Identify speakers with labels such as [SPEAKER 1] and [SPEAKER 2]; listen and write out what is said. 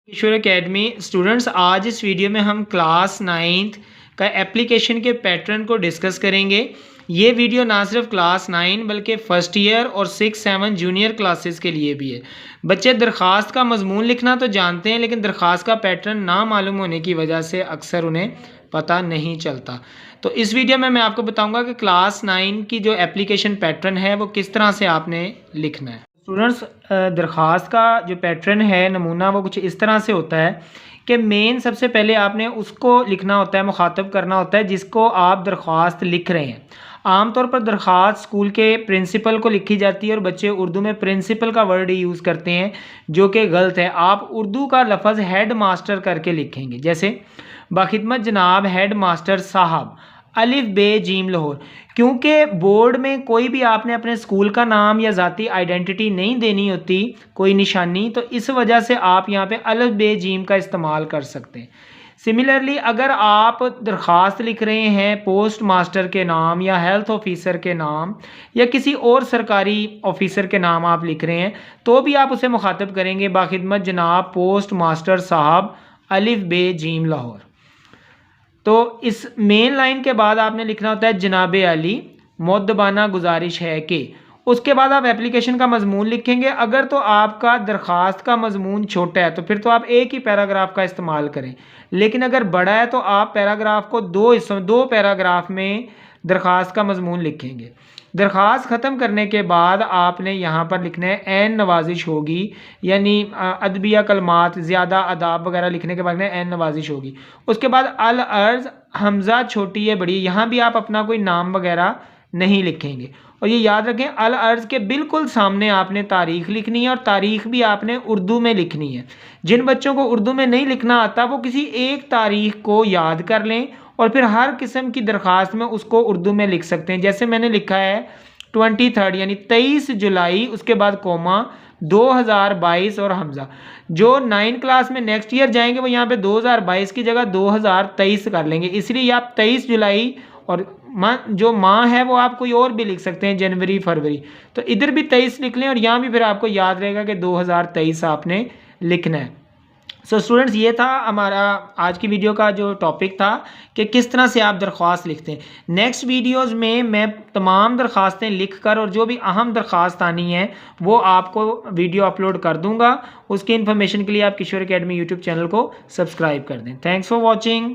[SPEAKER 1] किशोर academy students, आज इस video में हम क्लास 9th का एप्लीकेशन के पैटर्न को डिस्कस करेंगे। ये वीडियो ना सिर्फ क्लास 9 बल्कि फ़र्स्ट ईयर और 6-7 जूनियर क्लासेस के लिए भी है। बच्चे दरख्वास्त का मजमून लिखना तो जानते हैं, लेकिन दरख्वास्त का पैटर्न ना मालूम होने की वजह से अक्सर उन्हें पता नहीं चलता। तो इस वीडियो में मैं आपको बताऊँगा कि क्लास 9 की जो एप्लीकेशन पैटर्न है वो किस तरह से आपने लिखना है। स्टूडेंट्स, दरख्वास्त का जो पैटर्न है, नमूना, वो कुछ इस तरह से होता है कि मेन सबसे पहले आपने उसको लिखना होता है, मुखातब करना होता है जिसको आप दरख्वास्त लिख रहे हैं। आमतौर पर दरख्वास्त स्कूल के प्रिंसिपल को लिखी जाती है और बच्चे उर्दू में प्रिंसिपल का वर्ड यूज़ करते हैं, जो कि गलत है। आप उर्दू का लफ्ज़ हेड मास्टर करके लिखेंगे, जैसे बाखिदमत जनाब हेड मास्टर साहब, अलिफ बे जीम लाहौर। क्योंकि बोर्ड में कोई भी आपने अपने स्कूल का नाम या ज़ाती आइडेंटिटी नहीं देनी होती, कोई निशानी, तो इस वजह से आप यहाँ पे अलिफ बे जीम का इस्तेमाल कर सकते हैं। सिमिलरली अगर आप दरख्वास्त लिख रहे हैं पोस्ट मास्टर के नाम या हेल्थ ऑफिसर के नाम या किसी और सरकारी ऑफिसर के नाम आप लिख रहे हैं, तो भी आप उसे मुखातब करेंगे बाखिदमत जनाब पोस्ट मास्टर साहब अलिफ बे जीम लाहौर। तो इस मेन लाइन के बाद आपने लिखना होता है जनाब अली मुद्दबाना गुजारिश है कि। उसके बाद आप एप्लीकेशन का मजमून लिखेंगे। अगर तो आपका दरख्वास्त का मजमून छोटा है तो फिर तो आप एक ही पैराग्राफ का इस्तेमाल करें, लेकिन अगर बड़ा है तो आप पैराग्राफ को दो पैराग्राफ में दरख्वास्त का मजमून लिखेंगे। दरख्वास्त ख़त्म करने के बाद आपने यहाँ पर लिखना है एन नवाजिश होगी, यानी अदबिया कलमात ज़्यादा अदाब वगैरह लिखने के बाद में एन नवाजिश होगी। उसके बाद अल अर्ज़ हमज़ा छोटी है बड़ी, यहाँ भी आप अपना कोई नाम वगैरह नहीं लिखेंगे। और ये याद रखें, अल अर्ज़ के बिल्कुल सामने आपने तारीख़ लिखनी है और तारीख़ भी आपने उर्दू में लिखनी है। जिन बच्चों को उर्दू में नहीं लिखना आता वो किसी एक तारीख़ को याद कर लें और फिर हर किस्म की दरख्वास्त में उसको उर्दू में लिख सकते हैं। जैसे मैंने लिखा है 23 यानी 23 जुलाई, उसके बाद कोमा 2022 और हमज़ा। जो 9 क्लास में नेक्स्ट ईयर जाएंगे वो यहाँ पे 2022 की जगह 2023 कर लेंगे, इसलिए आप 23 जुलाई और जो माह है वो आप कोई और भी लिख सकते हैं, जनवरी फरवरी, तो इधर भी 23 लिख लें और यहाँ भी फिर आपको याद रहेगा कि 2023 आपने लिखना है। सो स्टूडेंट्स, ये था हमारा आज की वीडियो का जो टॉपिक था कि किस तरह से आप दरख्वास्त लिखते हैं। नेक्स्ट वीडियोस में मैं तमाम दरख्वास्तें लिख कर और जो भी अहम दरख्वास्त आनी है वो आपको वीडियो अपलोड कर दूंगा। उसकी इन्फॉर्मेशन के लिए आप किशोर एकेडमी यूट्यूब चैनल को सब्सक्राइब कर दें। Thanks for watching.